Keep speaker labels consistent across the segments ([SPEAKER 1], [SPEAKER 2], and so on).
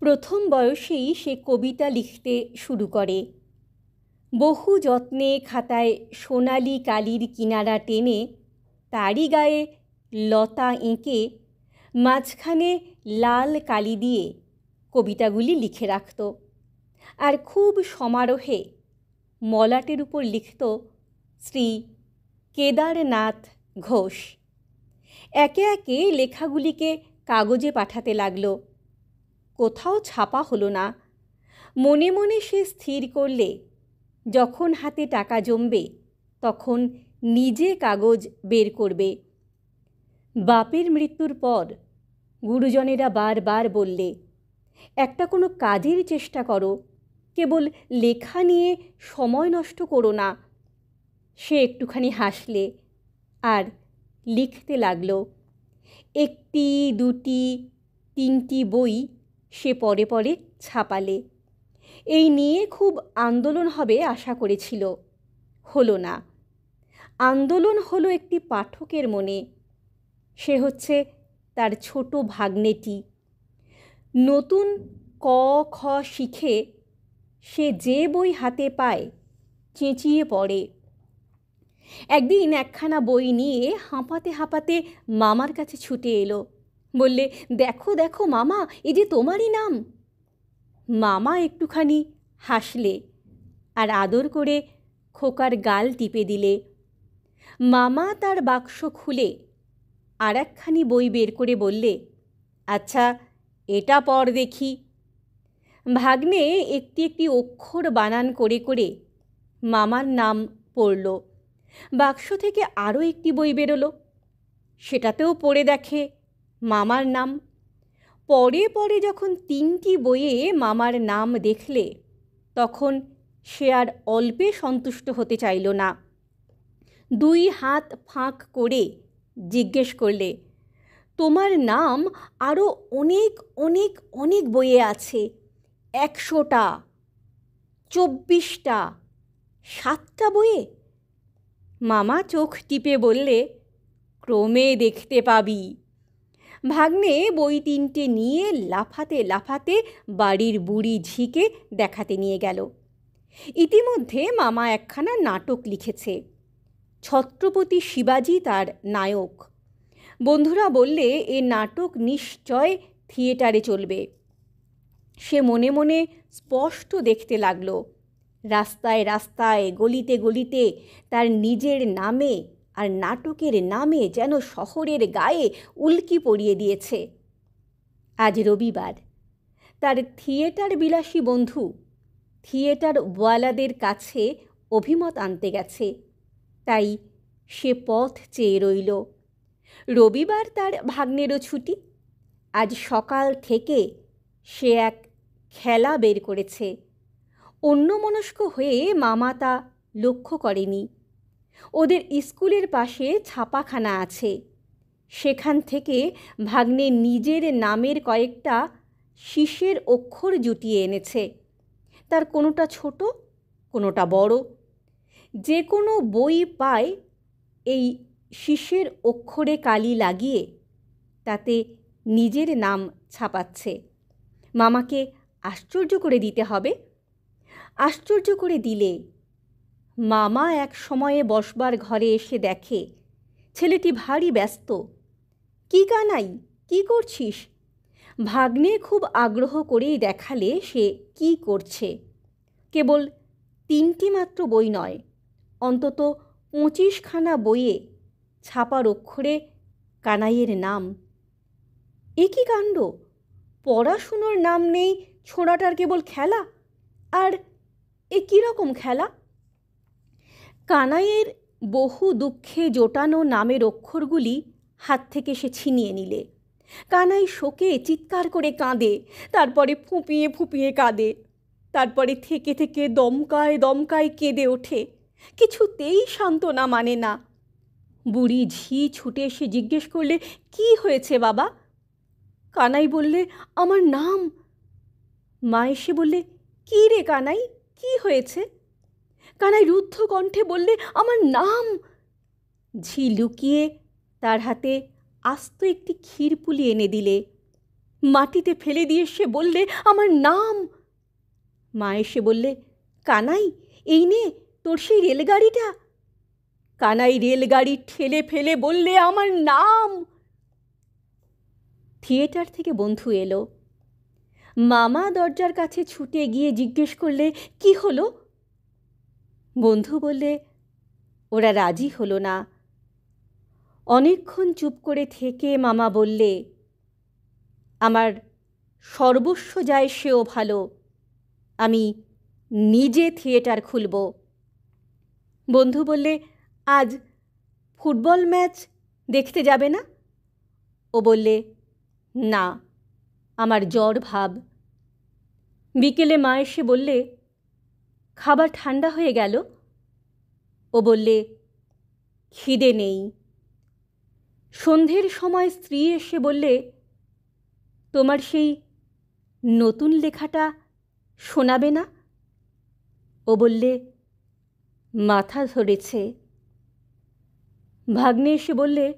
[SPEAKER 1] প্রথম বয়সেই সে কবিতা লিখতে শুরু করে। বহু যত্নে খাতায় সোনালি কালির কিনারা টেনে তারই গায়ে লতা এঁকে মাঝখানে লাল কালি দিয়ে কবিতাগুলি লিখে রাখত। আর খুব সমারোহে মলাটের উপর লিখত শ্রী কেদারনাথ ঘোষ। একে একে লেখাগুলিকে কাগজে পাঠাতে লাগল। কোথাও ছাপা হলো না। মনে মনে সে স্থির করলে যখন হাতে টাকা জমবে তখন নিজে কাগজ বের করবে। বাপের মৃত্যুর পর গুরুজনেরা বারবার বললে, একটা কোনো কাজের চেষ্টা করো, কেবল লেখা নিয়ে সময় নষ্ট করো না। সে একটুখানি হাসলে আর লিখতে লাগল। একটি, দুটি, তিনটি বই সে পরে পরে ছাপালে। এই নিয়ে খুব আন্দোলন হবে আশা করেছিল, হলো না। আন্দোলন হলো একটি পাঠকের মনে। সে হচ্ছে তার ছোট ভাগ্নেটি। নতুন ক খ শিখে সে যে বই হাতে পায় চেঁচিয়ে পড়ে। একদিন একখানা বই নিয়ে হাঁপাতে হাঁপাতে মামার কাছে ছুটে এলো। বললে, দেখো দেখো মামা, এ যে তোমারই নাম। মামা একটুখানি হাসলে আর আদর করে খোকার গাল টিপে দিলে। মামা তার বাক্স খুলে আর একখানি বই বের করে বললে, আচ্ছা এটা পড় দেখি। ভাগ্নে একটি একটি অক্ষর বানান করে করে মামার নাম পড়ল। বাক্স থেকে আরও একটি বই বেরোলো, সেটাতেও পড়ে দেখে মামার নাম। পরে পরে যখন তিনটি বইয়ে মামার নাম দেখলে তখন সে আর অল্পে সন্তুষ্ট হতে চাইল না। দুই হাত ফাঁক করে জিজ্ঞেস করলে, তোমার নাম আরও অনেক অনেক অনেক বইয়ে আছে, 100টা, 24টা, 7টা বইয়ে? মামা চোখ টিপে বললে, ক্রমে দেখতে পাবি। ভাগ্নে বই তিনটে নিয়ে লাফাতে লাফাতে বাড়ির বুড়ি ঝিকে দেখাতে নিয়ে গেল। ইতিমধ্যে মামা একখানা নাটক লিখেছে। ছত্রপতি শিবাজি তার নায়ক। বন্ধুরা বললে, এ নাটক নিশ্চয় থিয়েটারে চলবে। সে মনে মনে স্পষ্ট দেখতে লাগলো, রাস্তায় রাস্তায় গলিতে গলিতে তার নিজের নামে আর নাটকের নামে যেন শহরের গায়ে উল্কি পড়িয়ে দিয়েছে। আজ রবিবার। তার থিয়েটার বিলাসী বন্ধু থিয়েটার ওয়ালাদের কাছে অভিমত আনতে গেছে, তাই সে পথ চেয়ে রইল। রবিবার তার ভাগ্নেরও ছুটি। আজ সকাল থেকে সে এক খেলা বের করেছে। অন্যমনস্ক হয়ে মামা তা লক্ষ্য করেনি। ওদের স্কুলের পাশে ছাপাখানা আছে, সেখান থেকে ভাগ্নে নিজের নামের কয়েকটা শীষের অক্ষর জুটিয়ে এনেছে। তার কোনোটা ছোট, কোনোটা বড়। যে কোনো বই পায় এই শীষের অক্ষরে কালি লাগিয়ে তাতে নিজের নাম ছাপাচ্ছে। মামাকে আশ্চর্য করে দিতে হবে। আশ্চর্য করে দিলে মামা এক সময়ে বসবার ঘরে এসে দেখে ছেলেটি ভারী ব্যস্ত। কি কানাই, কি করছিস? ভাগ্নে খুব আগ্রহ করেই দেখালে সে কি করছে। কেবল 3টি মাত্র বই নয়, অন্তত 25খানা বইয়ে ছাপার অক্ষরে কানাইয়ের নাম। এ কি কাণ্ড! পড়াশুনোর নাম নেই, ছোঁড়াটার কেবল খেলা। আর এ কীরকম খেলা? কানাইয়ের বহু দুঃখে জোটানো নামের অক্ষরগুলি হাত থেকে সে ছিনিয়ে নিলে। কানাই শোকে চিৎকার করে কাঁদে, তারপরে ফুঁপিয়ে ফুঁপিয়ে কাঁদে, তারপরে থেকে থেকে দমকায় দমকায় কেঁদে ওঠে। কিছুতেই সান্ত্বনা মানে না। বুড়ি ঝি ছুটে এসে জিজ্ঞেস করলে, কি হয়েছে বাবা? কানাই বললে, আমার নাম। মা এসে বললে, কি রে কানাই, কি হয়েছে? কানাই রুদ্ধ কণ্ঠে বললে, আমার নাম। ঝি লুকিয়ে তার হাতে আস্ত একটি ক্ষীরপুলি এনে দিলে। মাটিতে ফেলে দিয়ে সে বললে, আমার নাম। মা এসে বললে, কানাই, এই নে তোর সেই রেলগাড়িটা। কানাই রেলগাড়ি ঠেলে ফেলে বললে, আমার নাম। থিয়েটার থেকে বন্ধু এলো। মামা দরজার কাছে ছুটে গিয়ে জিজ্ঞেস করলে, কি হলো? বন্ধু বললে, ওরা রাজি হলো না। অনেকক্ষণ চুপ করে থেকে মামা বললে, আমার সর্বস্ব যায় সেও ভালো, আমি নিজে থিয়েটার খুলব। বন্ধু বললে, আজ ফুটবল ম্যাচ দেখতে যাবে না? ও বললে, না, আমার জ্বর ভাব। বিকেলে মা এসে বললে, খাবার ঠান্ডা হয়ে গেল। ও বললে, খিদে নেই। সন্ধ্যের সময় স্ত্রী এসে বললে, তোমার সেই নতুন লেখাটা শোনাবে না? ও বললে, মাথা ধরেছে। ভাগ্নে এসে বললে,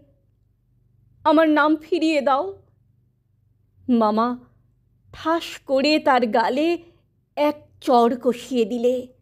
[SPEAKER 1] আমার নাম ফিরিয়ে দাও। মামা ঠাস করে তার গালে এক চড় কষিয়ে দিলে।